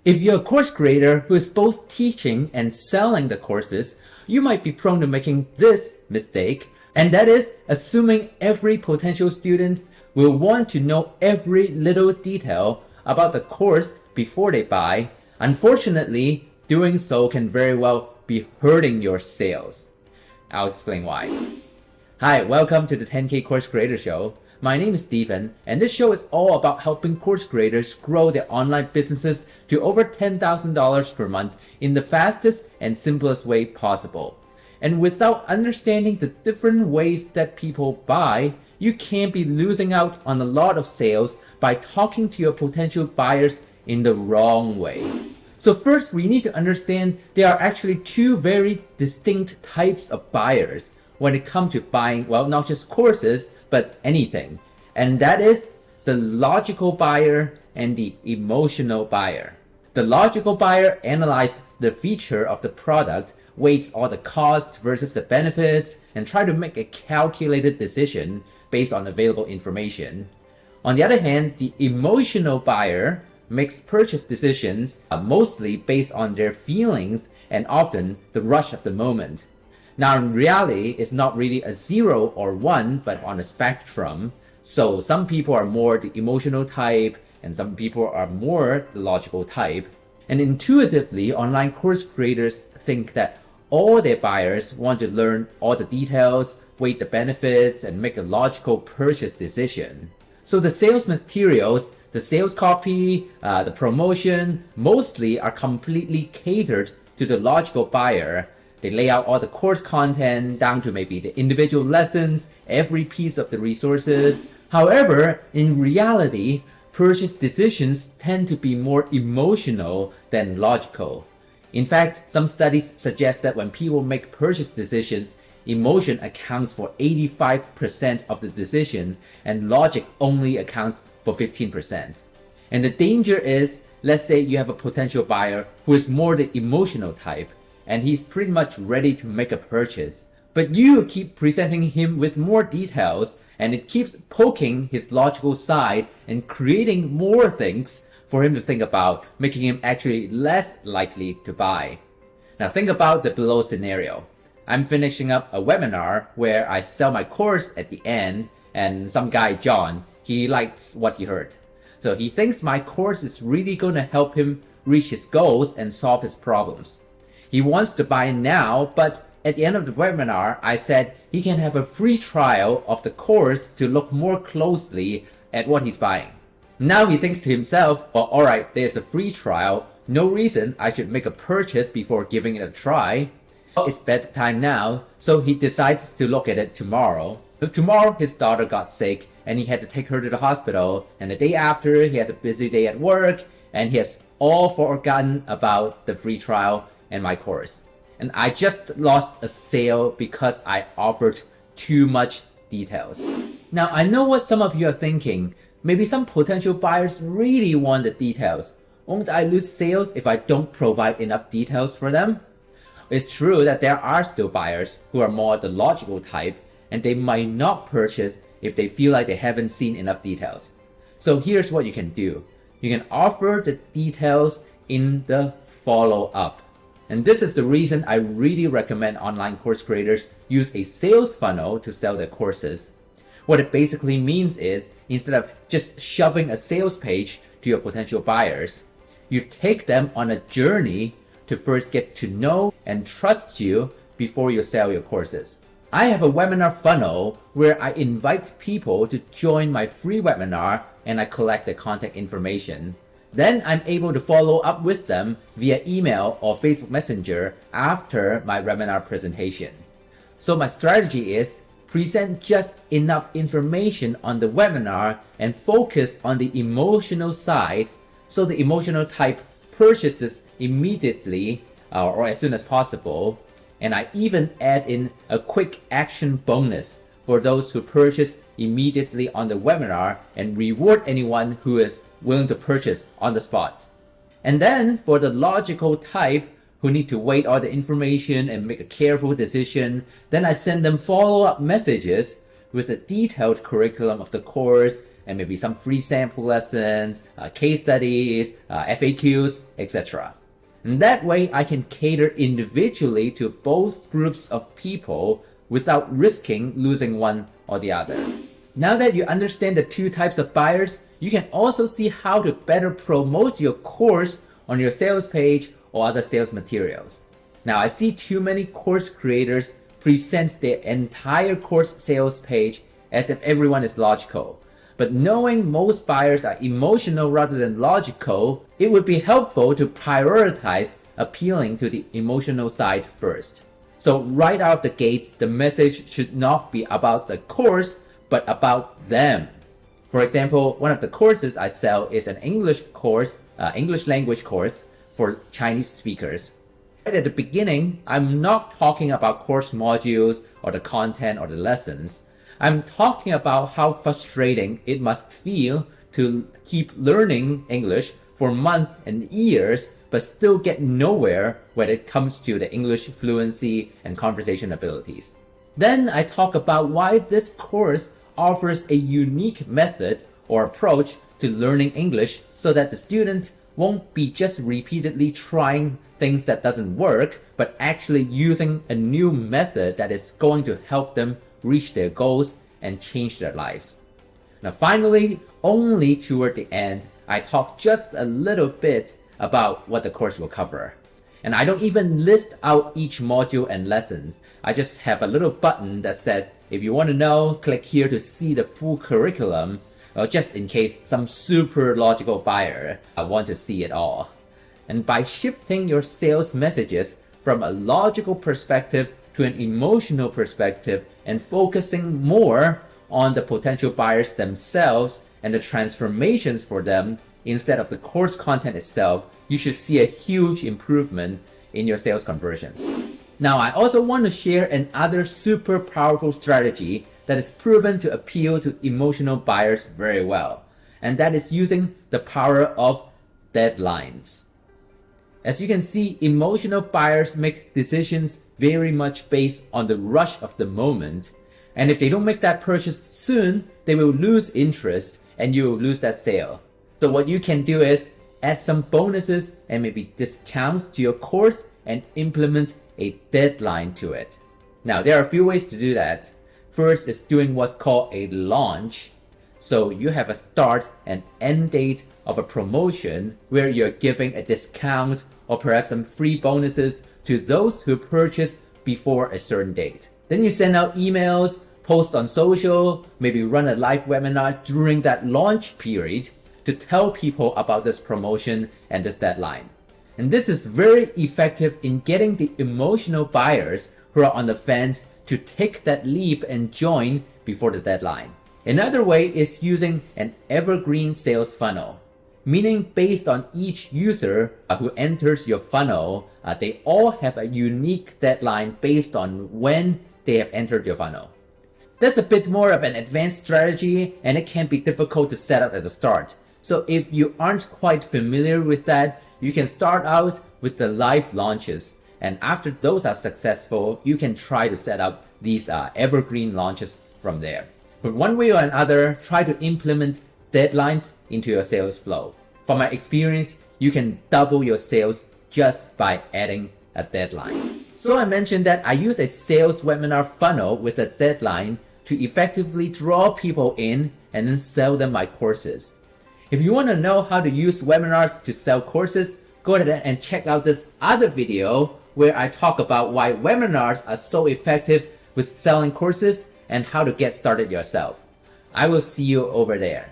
If you're a course creator who is both teaching and selling the courses, you might be prone to making this mistake, and that is assuming every potential student will want to know every little detail about the course before they buy. Unfortunately, doing so can very well be hurting your sales. I'll explain why. Hi, welcome to the 10K Course Creator Show. My name is Stephen, and this show is all about helping course creators grow their online businesses to over $10,000 per month in the fastest and simplest way possible. And without understanding the different ways that people buy, you can be losing out on a lot of sales by talking to your potential buyers in the wrong way. So first, we need to understand there are actually two very distinct types of buyers when it comes to buying, well, not just courses, but anything. And that is the logical buyer and the emotional buyer. The logical buyer analyzes the feature of the product, weighs all the costs versus the benefits, and try to make a calculated decision based on available information. On the other hand, the emotional buyer makes purchase decisions mostly based on their feelings and often the rush of the moment. Now, in reality, it's not really a 0 or 1, but on a spectrum. So some people are more the emotional type, and some people are more the logical type. And intuitively, online course creators think that all their buyers want to learn all the details, weigh the benefits, and make a logical purchase decision. So the sales materials, the sales copy, the promotion, mostly are completely catered to the logical buyer. They lay out all the course content down to maybe the individual lessons, every piece of the resources. However, in reality, purchase decisions tend to be more emotional than logical. In fact, some studies suggest that when people make purchase decisions, emotion accounts for 85% of the decision and logic only accounts for 15%. And the danger is, let's say you have a potential buyer who is more the emotional type, and he's pretty much ready to make a purchase. But you keep presenting him with more details, and it keeps poking his logical side and creating more things for him to think about, making him actually less likely to buy. Now think about the below scenario. I'm finishing up a webinar where I sell my course at the end, and some guy, John, he likes what he heard. So he thinks my course is really going to help him reach his goals and solve his problems. He wants to buy now, but at the end of the webinar, I said he can have a free trial of the course to look more closely at what he's buying. Now he thinks to himself, well, alright, there's a free trial. No reason I should make a purchase before giving it a try. It's bedtime now, so he decides to look at it tomorrow. But tomorrow, his daughter got sick, and he had to take her to the hospital. And the day after, he has a busy day at work, and he has all forgotten about the free trial and my course. And I just lost a sale because I offered too much details. Now, I know what some of you are thinking. Maybe some potential buyers really want the details. Won't I lose sales if I don't provide enough details for them? It's true that there are still buyers who are more the logical type, and they might not purchase if they feel like they haven't seen enough details. So here's what you can do. You can offer the details in the follow-up. And this is the reason I really recommend online course creators use a sales funnel to sell their courses. What it basically means is, instead of just shoving a sales page to your potential buyers, you take them on a journey to first get to know and trust you before you sell your courses. I have a webinar funnel where I invite people to join my free webinar and I collect their contact information. Then I'm able to follow up with them via email or Facebook Messenger after my webinar presentation. So my strategy is present just enough information on the webinar and focus on the emotional side so the emotional type purchases immediately or as soon as possible. And I even add in a quick action bonus for those who purchase immediately on the webinar and reward anyone who is willing to purchase on the spot. And then for the logical type who need to wait all the information and make a careful decision, then I send them follow-up messages with a detailed curriculum of the course and maybe some free sample lessons, case studies, FAQs, etc. And that way I can cater individually to both groups of people without risking losing one or the other. Now that you understand the two types of buyers, you can also see how to better promote your course on your sales page or other sales materials. Now, I see too many course creators present their entire course sales page as if everyone is logical. But knowing most buyers are emotional rather than logical, it would be helpful to prioritize appealing to the emotional side first. So right out of the gates, the message should not be about the course, but about them. For example, one of the courses I sell is an English course, English language course for Chinese speakers. Right at the beginning, I'm not talking about course modules or the content or the lessons. I'm talking about how frustrating it must feel to keep learning English for months and years, but still get nowhere when it comes to the English fluency and conversation abilities. Then I talk about why this course offers a unique method or approach to learning English so that the student won't be just repeatedly trying things that doesn't work, but actually using a new method that is going to help them reach their goals and change their lives. Now finally, only toward the end, I talk just a little bit about what the course will cover. And I don't even list out each module and lessons. I just have a little button that says, if you want to know, click here to see the full curriculum, or just in case some super logical buyer want to see it all. And by shifting your sales messages from a logical perspective to an emotional perspective and focusing more on the potential buyers themselves and the transformations for them instead of the course content itself, you should see a huge improvement in your sales conversions. Now, I also want to share another super powerful strategy that is proven to appeal to emotional buyers very well, and that is using the power of deadlines. As you can see, emotional buyers make decisions very much based on the rush of the moment, and if they don't make that purchase soon, they will lose interest and you will lose that sale. So what you can do is add some bonuses and maybe discounts to your course and implement a deadline to it. Now, there are a few ways to do that. First is doing what's called a launch. So you have a start and end date of a promotion where you're giving a discount or perhaps some free bonuses to those who purchase before a certain date. Then you send out emails, post on social, maybe run a live webinar during that launch period to tell people about this promotion and this deadline. And this is very effective in getting the emotional buyers who are on the fence to take that leap and join before the deadline. Another way is using an evergreen sales funnel, meaning based on each user who enters your funnel, they all have a unique deadline based on when they have entered your funnel. That's a bit more of an advanced strategy and it can be difficult to set up at the start. So if you aren't quite familiar with that, you can start out with the live launches. And after those are successful, you can try to set up these evergreen launches from there. But one way or another, try to implement deadlines into your sales flow. From my experience, you can double your sales just by adding a deadline. So I mentioned that I use a sales webinar funnel with a deadline to effectively draw people in and then sell them my courses. If you want to know how to use webinars to sell courses, go ahead and check out this other video where I talk about why webinars are so effective with selling courses and how to get started yourself. I will see you over there.